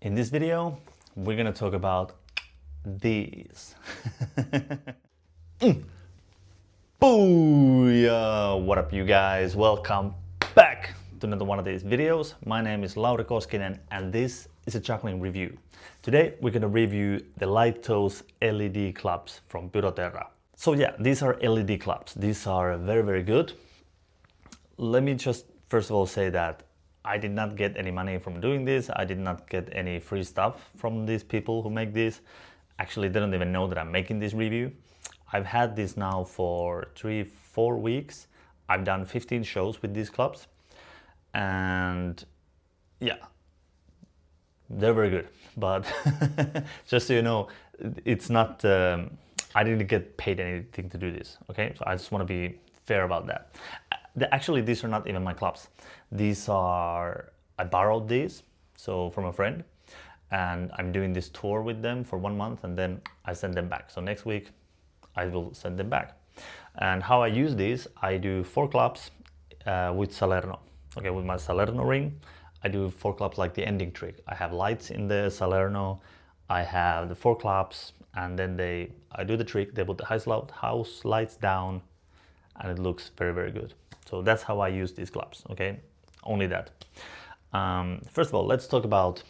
In this video, we're gonna talk about these. Booyah! What up, you guys? Welcome back to another one of these videos. My name is Lauri Koskinen and this is a juggling review. Today we're gonna review the LightToys LED clubs from Pyroterra. So yeah, these are LED clubs. These are very, very good. Let me just first of all say that I did not get any money from doing this. I did not get any free stuff from these people who make this. Actually, they don't even know that I'm making this review. I've had this now for 3-4 weeks. I've done 15 shows with these clubs. And yeah, they're very good. But just so you know, it's not, I didn't get paid anything to do this. Okay, so I just want to be fair about that. Actually, these are not even my clubs. These are, I borrowed these, so from a friend, and I'm doing this tour with them for 1 month and then I send them back. So next week I will send them back. And how I use these, I do 4 clubs with Salerno. Okay, with my Salerno ring, I do 4 clubs like the ending trick. I have lights in the Salerno, I have the 4 clubs, and then I do the trick, they put the house lights down, and it looks very, very good. So that's how I use these clubs, okay? Only that. First of all, let's talk about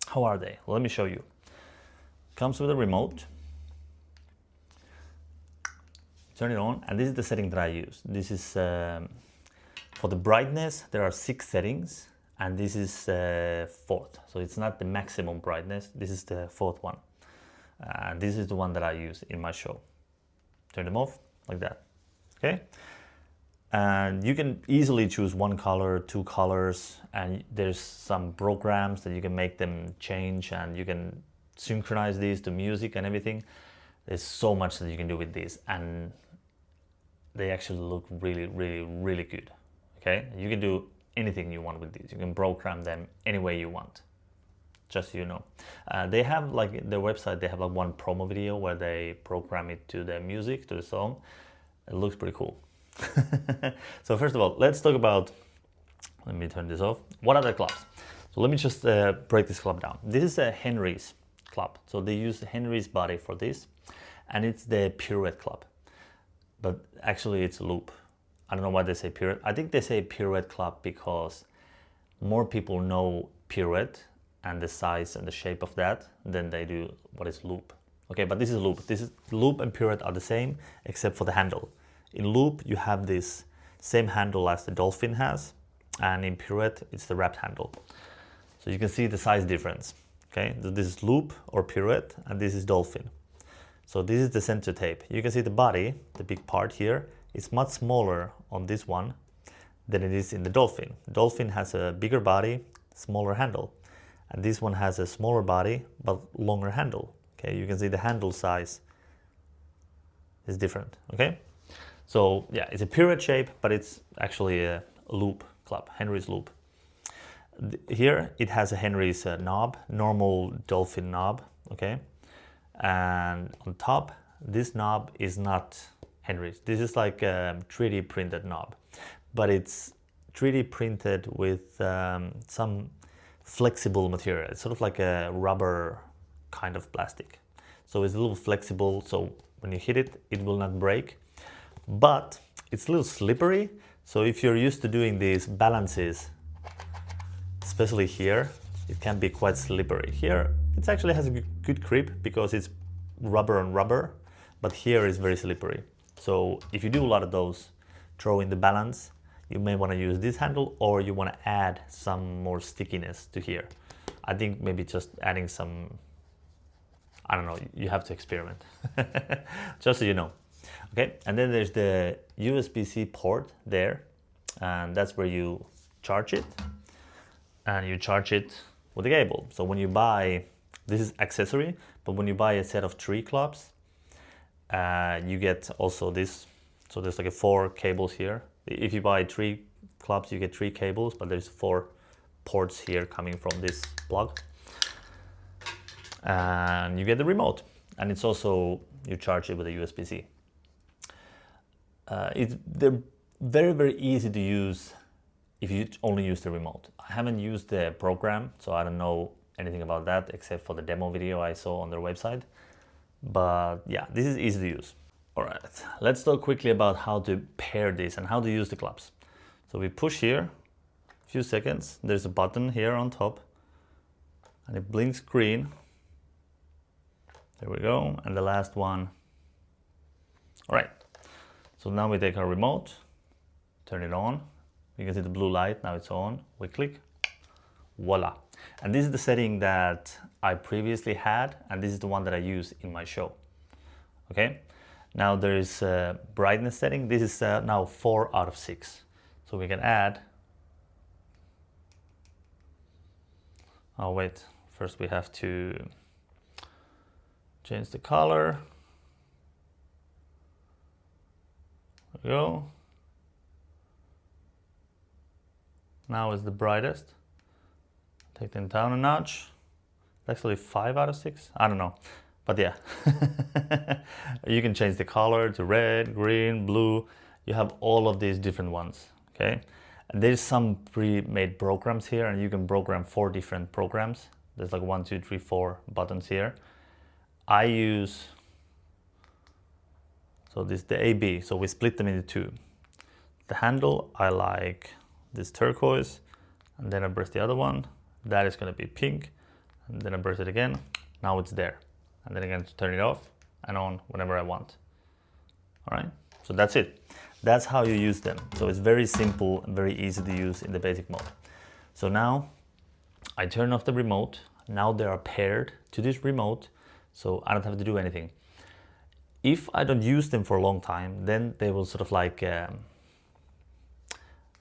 how are they? Let me show you. Comes with a remote. Turn it on, and this is the setting that I use. This is for the brightness, there are 6 settings, and this is 4th. So it's not the maximum brightness, this is the 4th one. And this is the one that I use in my show. Turn them off, like that. Okay, and you can easily choose 1 color, 2 colors, and there's some programs that you can make them change, and you can synchronize these to music and everything. There's so much that you can do with these, and they actually look really, really, really good. Okay, you can do anything you want with these. You can program them any way you want, just so you know. They have, like, their website, they have like 1 promo video where they program it to the music, to the song. It looks pretty cool. So first of all, let's talk about, let me turn this off. What are the clubs? So let me just break this club down. This is a Henry's club. So they use Henry's body for this, and it's the pirouette club. But actually it's a loop. I don't know why they say pirouette. I think they say pirouette club because more people know pirouette and the size and the shape of that than they do what is loop. Okay, but this is loop. This is loop and pirouette are the same except for the handle. In loop, you have this same handle as the dolphin has, and in pirouette, it's the wrapped handle. So you can see the size difference. Okay, this is loop or pirouette, and this is dolphin. So this is the center tape. You can see the body, the big part here, is much smaller on this one than it is in the dolphin. The dolphin has a bigger body, smaller handle, and this one has a smaller body but longer handle. Okay, you can see the handle size is different. Okay. So yeah, it's a pirouette shape, but it's actually a loop club, Henry's loop. Here it has a Henry's knob, normal dolphin knob, okay? And on top, this knob is not Henry's. This is like a 3D printed knob, but it's 3D printed with some flexible material. It's sort of like a rubber kind of plastic. So it's a little flexible, so when you hit it, it will not break. But it's a little slippery, so if you're used to doing these balances, especially here, it can be quite slippery. Here, it actually has a good grip because it's rubber on rubber, but here is very slippery. So if you do a lot of those, throw in the balance, you may want to use this handle, or you want to add some more stickiness to here. I think maybe just adding some, I don't know, you have to experiment, just so you know. Okay, and then there's the USB-C port there, and that's where you charge it, and you charge it with a cable. So when you buy, this is accessory, but when you buy a set of 3 clubs, you get also this. So there's like 4 cables here. If you buy 3 clubs, you get 3 cables, but there's 4 ports here coming from this plug. And you get the remote, and it's also, you charge it with a USB-C. They're very, very easy to use if you only use the remote. I haven't used the program, so I don't know anything about that except for the demo video I saw on their website. But yeah, this is easy to use. All right, let's talk quickly about how to pair this and how to use the clubs. So we push here, a few seconds, there's a button here on top, and it blinks green. There we go, and the last one. All right, so now we take our remote, turn it on. You can see the blue light, now it's on. We click, voila. And this is the setting that I previously had, and this is the one that I use in my show. Okay, now there is a brightness setting. This is now 4 out of 6. So we can add, oh wait, first we have to change the color. There we go. Now is the brightest. Take them down a notch. Actually 5 out of 6. I don't know, but yeah. You can change the color to red, green, blue. You have all of these different ones. Okay, and there's some pre-made programs here, and you can program 4 different programs. There's like 1, 2, 3, 4 buttons here. I use, so this is the AB, so we split them into 2. The handle, I like this turquoise, and then I press the other one. That is going to be pink, and then I press it again. Now it's there, and then I can turn it off and on whenever I want. All right, so that's it. That's how you use them. So it's very simple and very easy to use in the basic mode. So now I turn off the remote. Now they are paired to this remote, so I don't have to do anything. If I don't use them for a long time, then they will sort of like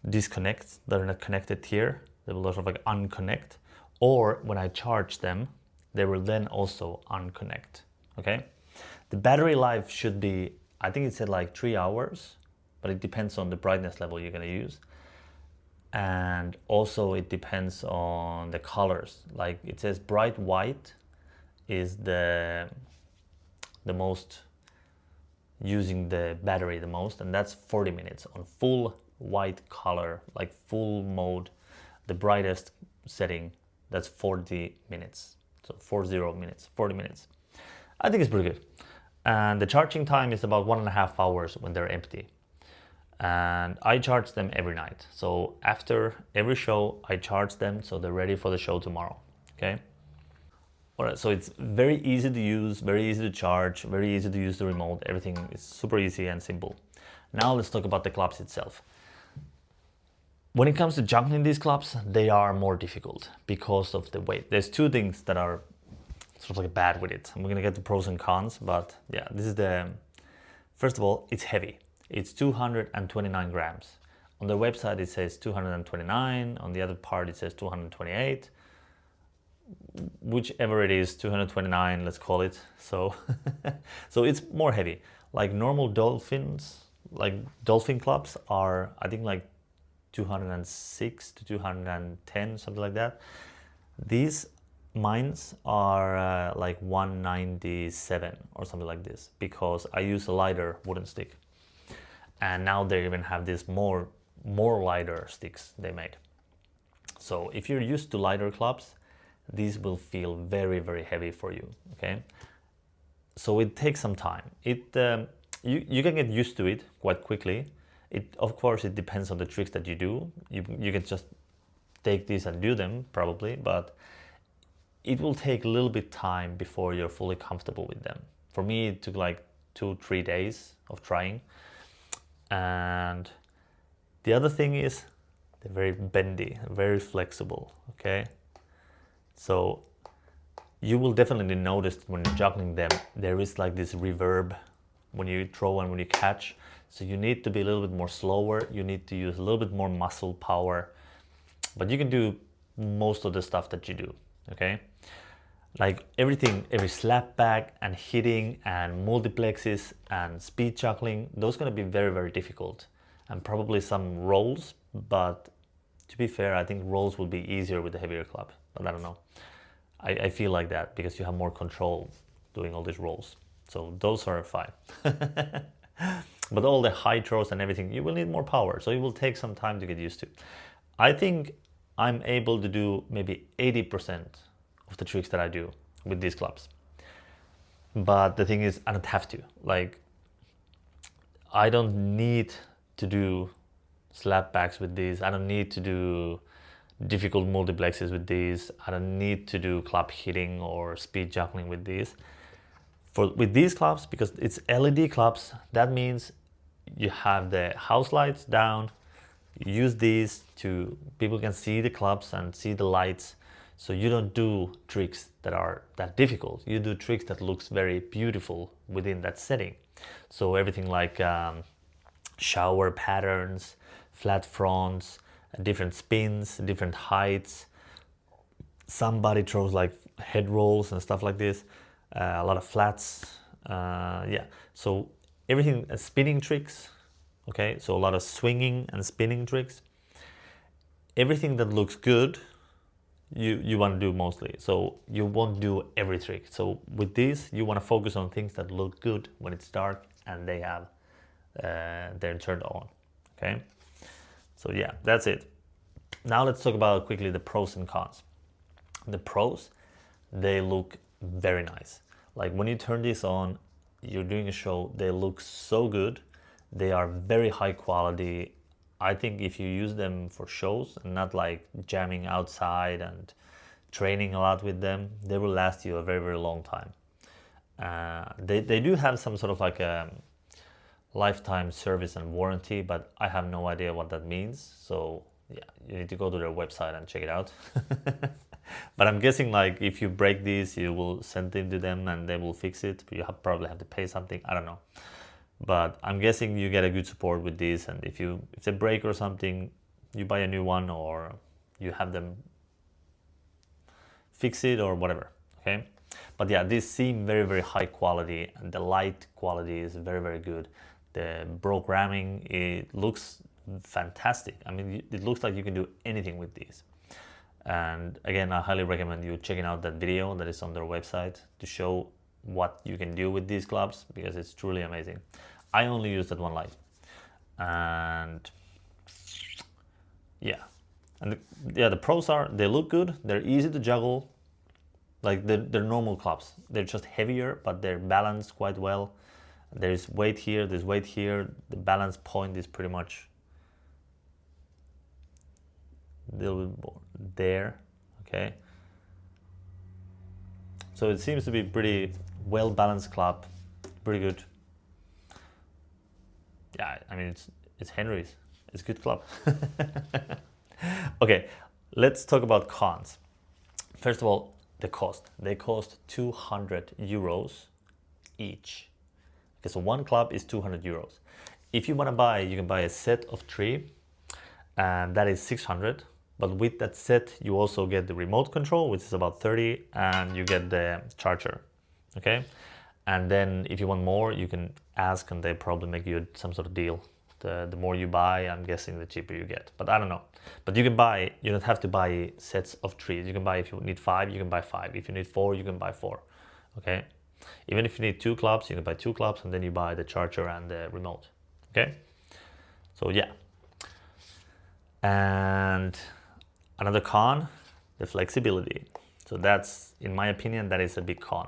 disconnect. They're not connected here. They will sort of like unconnect. Or when I charge them, they will then also unconnect. Okay. The battery life should be, I think it said like 3 hours, but it depends on the brightness level you're going to use. And also it depends on the colors. Like it says bright white is the most using the battery the most, and that's 40 minutes. On full white color, like full mode, the brightest setting, that's 40 minutes. So 40 minutes, 40 minutes. I think it's pretty good. And the charging time is about 1.5 hours when they're empty. And I charge them every night. So after every show, I charge them so they're ready for the show tomorrow. Okay. All right, so it's very easy to use, very easy to charge, very easy to use the remote. Everything is super easy and simple. Now let's talk about the clubs itself. When it comes to juggling these clubs, they are more difficult because of the weight. There's 2 things that are sort of like bad with it. I'm gonna get the pros and cons, but yeah, this is the, first of all, it's heavy. It's 229 grams. On the website it says 229, on the other part it says 228. Whichever it is, 229, let's call it. So, so it's more heavy. Like normal dolphins, like dolphin clubs are, I think like 206 to 210, something like that. These mines are like 197 or something like this, because I use a lighter wooden stick. And now they even have this more lighter sticks they made. So if you're used to lighter clubs, these will feel very, very heavy for you, okay? So it takes some time. You can get used to it quite quickly. Of course, it depends on the tricks that you do. You can just take these and do them probably, but it will take a little bit time before you're fully comfortable with them. For me, it took like 2-3 days of trying. And the other thing is they're very bendy, very flexible, okay? So you will definitely notice when you're juggling them, there is like this reverb when you throw and when you catch. So you need to be a little bit more slower. You need to use a little bit more muscle power, but you can do most of the stuff that you do, okay? Like everything, every slap back and hitting and multiplexes and speed juggling, those are going to be very, very difficult, and probably some rolls, but to be fair, I think rolls will be easier with the heavier club, but I don't know. I feel like that because you have more control doing all these rolls. So those are fine. But all the high throws and everything, you will need more power. So it will take some time to get used to. I think I'm able to do maybe 80% of the tricks that I do with these clubs. But the thing is, I don't have to. Like, I don't need to do slapbacks with these. I don't need to do difficult multiplexes with these. I don't need to do club hitting or speed juggling with these. With these clubs, because it's LED clubs, that means you have the house lights down. You use these to, people can see the clubs and see the lights. So you don't do tricks that are that difficult. You do tricks that looks very beautiful within that setting. So everything like shower patterns, flat fronts, different spins, different heights. Somebody throws like head rolls and stuff like this. A lot of flats. Yeah. So everything, spinning tricks. Okay. So a lot of swinging and spinning tricks. Everything that looks good, you want to do mostly. So you won't do every trick. So with this, you want to focus on things that look good when it's dark and they have they're turned on. Okay. So yeah, that's it. Now let's talk about quickly the pros and cons. The pros, they look very nice. Like when you turn this on, you're doing a show, they look so good. They are very high quality. I think if you use them for shows and not like jamming outside and training a lot with them, they will last you a very, very long time. They do have some sort of like a lifetime service and warranty, but I have no idea what that means. So yeah, you need to go to their website and check it out. But I'm guessing like if you break these, you will send it to them and they will fix it. But you probably have to pay something. I don't know. But I'm guessing you get a good support with these, and if they break or something, you buy a new one or you have them fix it or whatever. Okay. But yeah, these seem very, very high quality, and the light quality is very, very good. The programming, it looks fantastic. I mean, it looks like you can do anything with these. And again, I highly recommend you checking out that video that is on their website to show what you can do with these clubs, because it's truly amazing. I only use that one light, and yeah, and the pros are they look good, they're easy to juggle, like they're normal clubs. They're just heavier, but they're balanced quite well. There's weight here, there's weight here. The balance point is pretty much a little bit more there. Okay. So it seems to be pretty well balanced club, pretty good. Yeah, I mean it's Henry's. It's a good club. Okay, let's talk about cons. First of all, the cost. They cost 200 euros each. Okay, so one club is 200 euros. If you want to buy, you can buy a set of 3, and that is 600. But with that set, you also get the remote control, which is about 30, and you get the charger. Okay, and then if you want more, you can ask, and they probably make you some sort of deal. The more you buy, I'm guessing the cheaper you get. But I don't know. But you can buy. You don't have to buy sets of 3. You can buy, if you need 5, you can buy 5. If you need 4, you can buy 4. Okay. Even if you need 2 clubs, you can buy 2 clubs, and then you buy the charger and the remote. Okay. So yeah. And another con, the flexibility. So that's, in my opinion, that is a big con.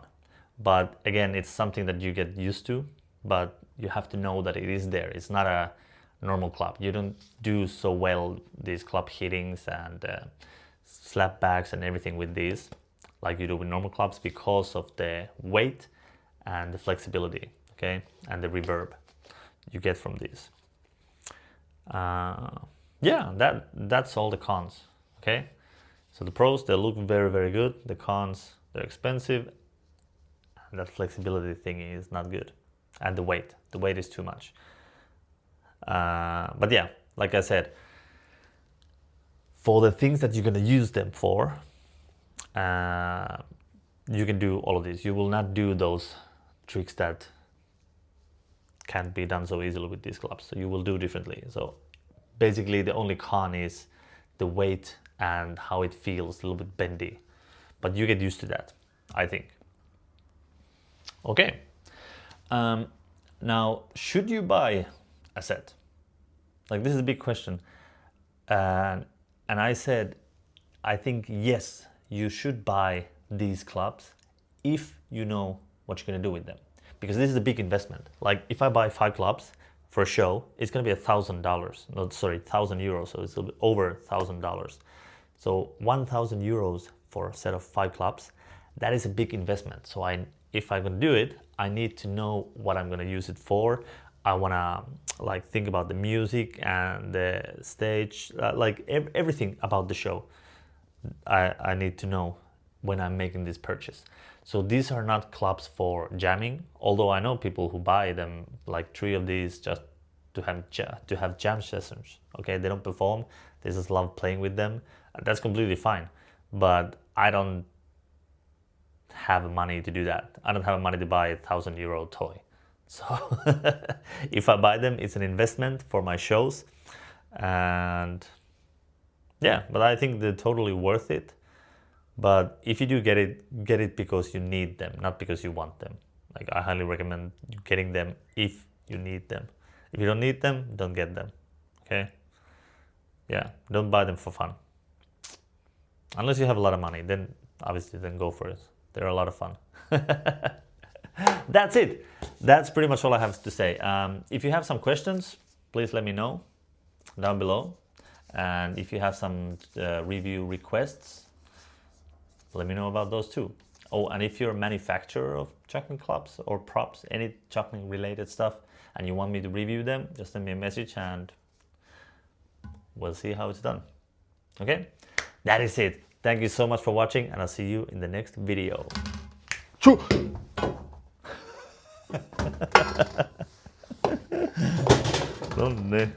But again, it's something that you get used to, but you have to know that it is there. It's not a normal club. You don't do so well these club hittings and slapbacks and everything with these like you do with normal clubs, because of the weight and the flexibility, okay, and the reverb you get from these. Yeah, that's all the cons. Okay, so the pros, they look very, very good. The cons, they're expensive, and that flexibility thing is not good, and the weight is too much. But yeah, like I said, for the things that you're going to use them for, you can do all of this. You will not do those tricks that can't be done so easily with these clubs, so you will do differently. So basically the only con is the weight and how it feels a little bit bendy, but you get used to that, I think. Okay, now should you buy a set? Like, this is a big question, and I said I think yes, you should buy these clubs if you know what you're going to do with them, because this is a big investment. Like if I buy 5 clubs for a show, it's going to be $1,000. No, sorry, 1,000 euros. So it's over $1,000. So 1,000 euros for a set of 5 clubs. That is a big investment. So if I'm going to do it, I need to know what I'm going to use it for. I want to like think about the music and the stage, like everything about the show. I need to know when I'm making this purchase. So these are not clubs for jamming, although I know people who buy them, like 3 of these just to have jam sessions. Okay, they don't perform, they just love playing with them. That's completely fine, but I don't have money to do that. I don't have money to buy a 1,000 euro toy. So if I buy them, it's an investment for my shows, and yeah, but I think they're totally worth it. But if you do get it because you need them, not because you want them. Like I highly recommend you getting them if you need them. If you don't need them, don't get them. Okay? Yeah, don't buy them for fun. Unless you have a lot of money, then obviously then go for it. They're a lot of fun. That's it. That's pretty much all I have to say. If you have some questions, please let me know down below. And if you have some review requests, let me know about those too. Oh, and if you're a manufacturer of juggling clubs or props, any juggling related stuff, and you want me to review them, just send me a message and we'll see how it's done. Okay? That is it. Thank you so much for watching, and I'll see you in the next video. ¿Dónde?